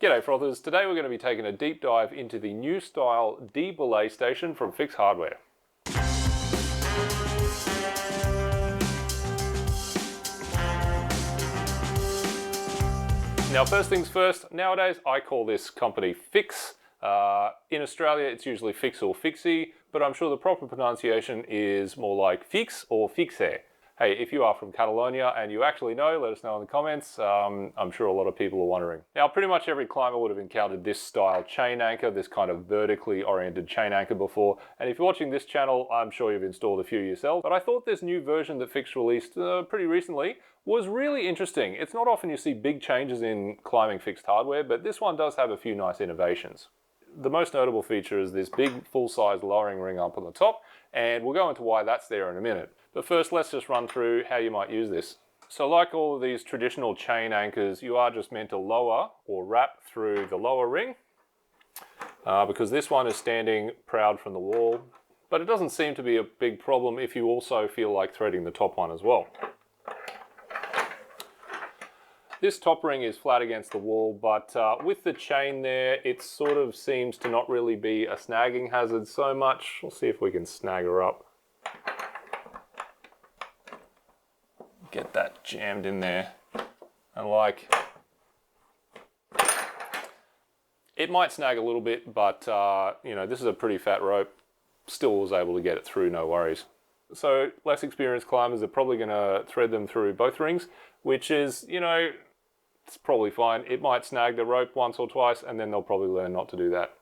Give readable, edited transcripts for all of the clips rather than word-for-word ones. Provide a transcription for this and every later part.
G'day frothers, today we're going to be taking a deep dive into the new style D Belay Station from Fixe Hardware. Now first things first, nowadays I call this company Fixe. In Australia it's usually Fixe or Fixe, but I'm sure the proper pronunciation is more like Fixe or Fixe. Hey, if you are from Catalonia and you actually know, let us know in the comments. I'm sure a lot of people are wondering. Now, pretty much every climber would have encountered this style chain anchor, this kind of vertically oriented chain anchor before. And if you're watching this channel, I'm sure you've installed a few yourself. But I thought this new version that Fixe released pretty recently was really interesting. It's not often you see big changes in climbing fixed hardware, but this one does have a few nice innovations. The most notable feature is this big full-size lowering ring up on the top, and we'll go into why that's there in a minute. But first, let's just run through how you might use this. So like all of these traditional chain anchors, you are just meant to lower or wrap through the lower ring because this one is standing proud from the wall, but it doesn't seem to be a big problem if you also feel like threading the top one as well. This top ring is flat against the wall, but with the chain there, it sort of seems to not really be a snagging hazard so much. We'll see if we can snag her up. Get that jammed in there. And like, it might snag a little bit, but you know, this is a pretty fat rope. Still was able to get it through, no worries. So less experienced climbers are probably gonna thread them through both rings, which is, you know, it's probably fine. It might snag the rope once or twice, and then they'll probably learn not to do that.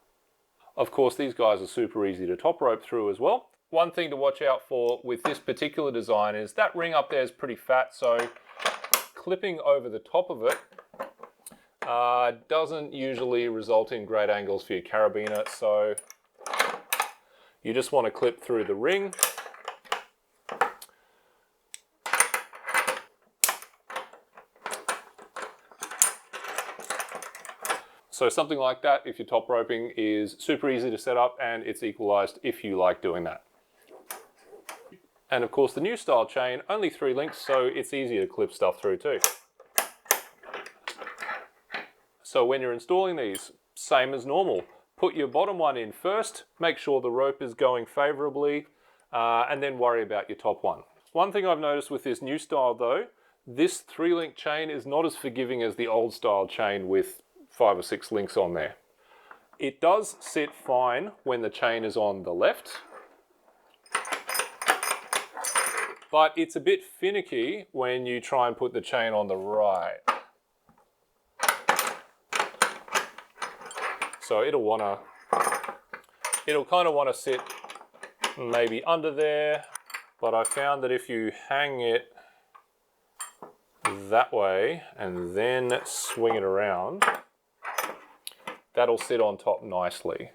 Of course, these guys are super easy to top rope through as well. One thing to watch out for with this particular design is that ring up there is pretty fat, so clipping over the top of it doesn't usually result in great angles for your carabiner, so you just want to clip through the ring. So something like that, if you're top roping, is super easy to set up, and it's equalized if you like doing that. And of course the new style chain, only 3 links, so it's easier to clip stuff through too. So when you're installing these, same as normal. Put your bottom one in first, make sure the rope is going favorably, and then worry about your top one. One thing I've noticed with this new style though, this 3-link chain is not as forgiving as the old style chain with 5 or 6 links on there. It does sit fine when the chain is on the left, but it's a bit finicky when you try and put the chain on the right. So it'll kind of want to sit maybe under there, but I found that if you hang it that way and then swing it around, that'll sit on top nicely.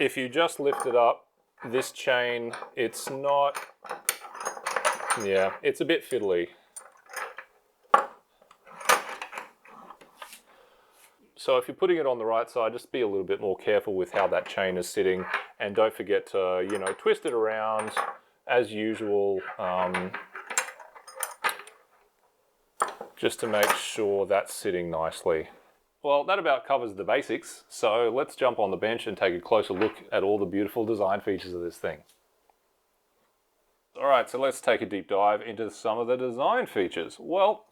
If you just lift it up, this chain, it's not, yeah, it's a bit fiddly. So if you're putting it on the right side, just be a little bit more careful with how that chain is sitting, and don't forget to, you know, twist it around as usual, just to make sure that's sitting nicely. Well, that about covers the basics, so let's jump on the bench and take a closer look at all the beautiful design features of this thing. Alright, so let's take a deep dive into some of the design features. Well,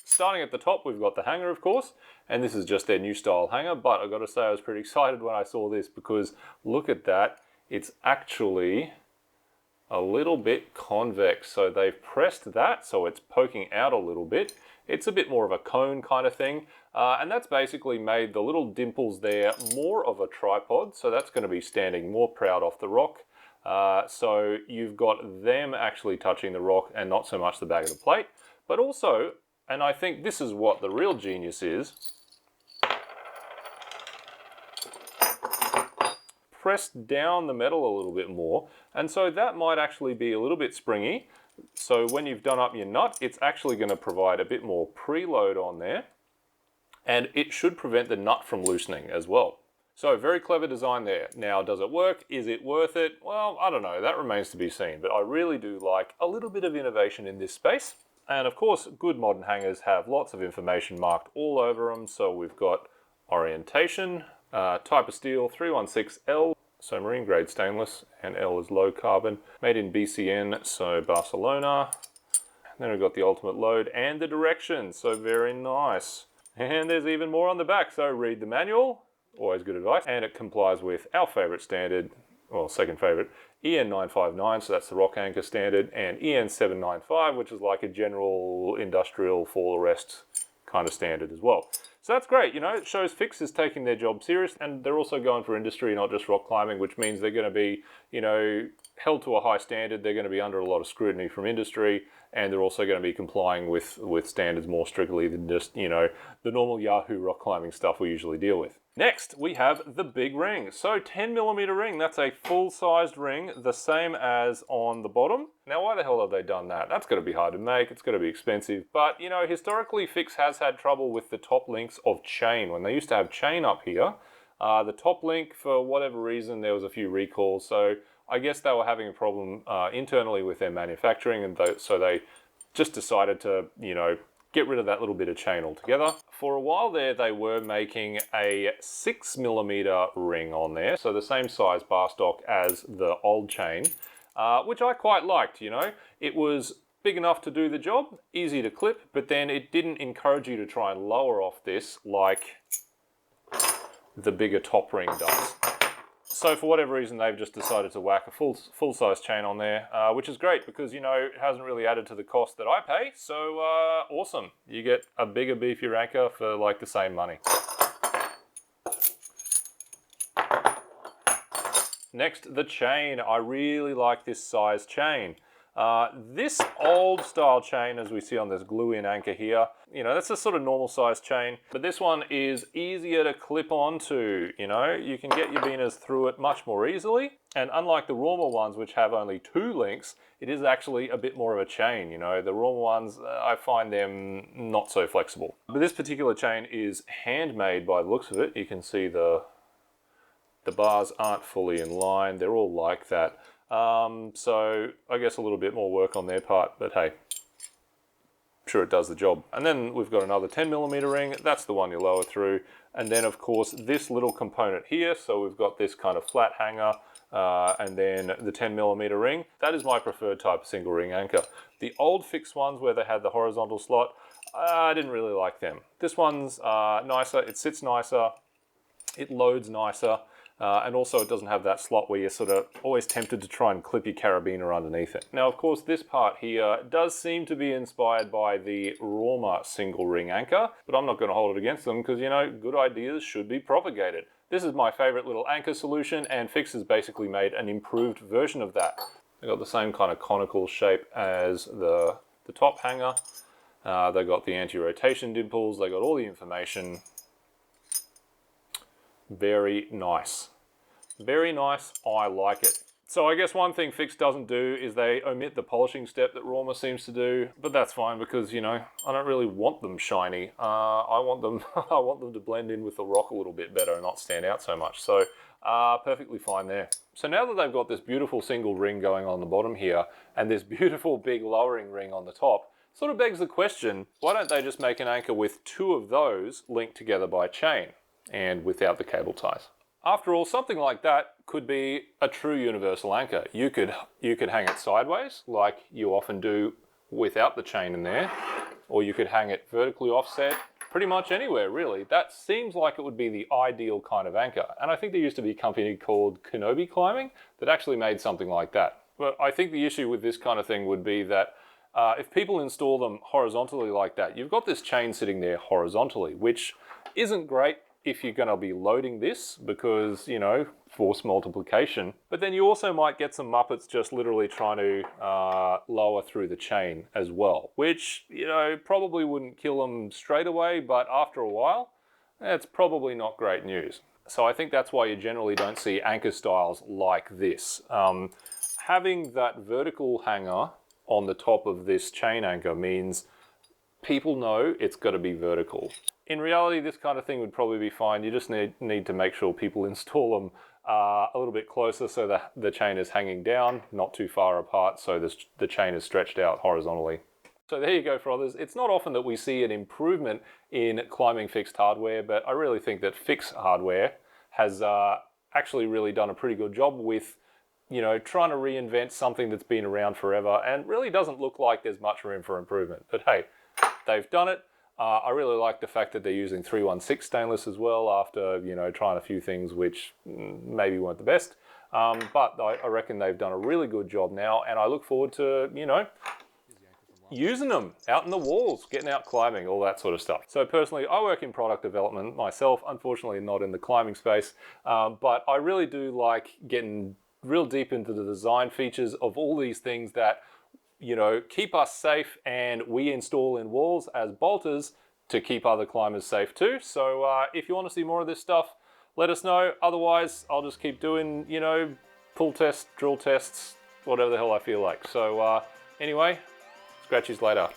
starting at the top, we've got the hanger, of course, and this is just their new style hanger, but I've got to say I was pretty excited when I saw this because look at that, it's actually a little bit convex. So they've pressed that so it's poking out a little bit. It's a bit more of a cone kind of thing. And that's basically made the little dimples there more of a tripod. So that's going to be standing more proud off the rock. So you've got them actually touching the rock and not so much the back of the plate. But also, and I think this is what the real genius is, press down the metal a little bit more. And so that might actually be a little bit springy. So when you've done up your nut, it's actually going to provide a bit more preload on there. And it should prevent the nut from loosening as well. So very clever design there. Now, does it work? Is it worth it? Well, I don't know. That remains to be seen. But I really do like a little bit of innovation in this space. And of course, good modern hangers have lots of information marked all over them. So we've got orientation, type of steel 316L, so marine grade stainless, and L is low carbon, made in BCN, so Barcelona. Then we've got the ultimate load and the directions, so very nice. And there's even more on the back, so read the manual, always good advice. And it complies with our favorite standard, well, second favorite, EN 959, so that's the rock anchor standard, and EN 795, which is like a general industrial fall arrest kind of standard as well. So that's great, you know, it shows Fixe is taking their job serious, and they're also going for industry, not just rock climbing, which means they're going to be, you know, held to a high standard. They're going to be under a lot of scrutiny from industry, and they're also going to be complying with standards more strictly than just, you know, the normal Yahoo rock climbing stuff we usually deal with. Next, we have the big ring. So 10mm ring, that's a full-sized ring, the same as on the bottom. Now, why the hell have they done that? That's going to be hard to make, it's going to be expensive. But, you know, historically, Fixe has had trouble with the top links of chain. When they used to have chain up here, the top link, for whatever reason, there was a few recalls. So I guess they were having a problem internally with their manufacturing, and so they just decided to, you know, get rid of that little bit of chain altogether. For a while there, they were making a 6mm ring on there, so the same size bar stock as the old chain, which I quite liked, you know. It was big enough to do the job, easy to clip, but then it didn't encourage you to try and lower off this like the bigger top ring does. So for whatever reason, they've just decided to whack a full-size chain on there, which is great because, you know, it hasn't really added to the cost that I pay. So awesome. You get a bigger, beefier anchor for like the same money. Next, the chain. I really like this size chain. This old style chain, as we see on this glue-in anchor here, you know, that's a sort of normal size chain, but this one is easier to clip onto, you know, you can get your beaners through it much more easily. And unlike the Rorma ones, which have only 2 links, it is actually a bit more of a chain, you know. The Rorma ones, I find them not so flexible. But this particular chain is handmade by the looks of it. You can see the bars aren't fully in line, they're all like that. So I guess a little bit more work on their part, but hey, I'm sure it does the job. And then we've got another 10mm ring, that's the one you lower through. And then of course this little component here, so we've got this kind of flat hanger, and then the 10mm ring. That is my preferred type of single ring anchor. The old Fixe ones where they had the horizontal slot, I didn't really like them. This one's nicer, it sits nicer, it loads nicer. And also it doesn't have that slot where you're sort of always tempted to try and clip your carabiner underneath it. Now, of course, this part here does seem to be inspired by the Rorma single ring anchor, but I'm not going to hold it against them because, you know, good ideas should be propagated. This is my favorite little anchor solution, and Fixe has basically made an improved version of that. They've got the same kind of conical shape as the top hanger. They've got the anti-rotation dimples. They got all the information. Very nice. Very nice, I like it. So I guess one thing Fixe doesn't do is they omit the polishing step that Rorma seems to do, but that's fine because, you know, I don't really want them shiny. I want them to blend in with the rock a little bit better and not stand out so much. So perfectly fine there. So now that they've got this beautiful single ring going on the bottom here and this beautiful big lowering ring on the top, sort of begs the question, why don't they just make an anchor with 2 of those linked together by chain and without the cable ties? After all, something like that could be a true universal anchor. You could hang it sideways, like you often do without the chain in there, or you could hang it vertically offset, pretty much anywhere, really. That seems like it would be the ideal kind of anchor. And I think there used to be a company called Kenobi Climbing that actually made something like that. But I think the issue with this kind of thing would be that if people install them horizontally like that, you've got this chain sitting there horizontally, which isn't great if you're going to be loading this because, you know, force multiplication. But then you also might get some Muppets just literally trying to lower through the chain as well, which, you know, probably wouldn't kill them straight away, but after a while, it's probably not great news. So I think that's why you generally don't see anchor styles like this. Having that vertical hanger on the top of this chain anchor means people know it's got to be vertical. In reality, this kind of thing would probably be fine. You just need to make sure people install them a little bit closer so that the chain is hanging down, not too far apart, so the chain is stretched out horizontally. So there you go, Frothers. It's not often that we see an improvement in climbing fixed hardware, but I really think that Fixe hardware has actually really done a pretty good job with, you know, trying to reinvent something that's been around forever and really doesn't look like there's much room for improvement. But hey, they've done it. I really like the fact that they're using 316 stainless as well after, you know, trying a few things which maybe weren't the best. But I reckon they've done a really good job now, and I look forward to, you know, using them out in the walls, getting out climbing, all that sort of stuff. So personally, I work in product development myself, unfortunately not in the climbing space, but I really do like getting real deep into the design features of all these things that, you know, keep us safe and we install in walls as bolters to keep other climbers safe too. So if you want to see more of this stuff, let us know. Otherwise, I'll just keep doing, you know, pull tests, drill tests, whatever the hell I feel like. So anyway, scratchies later.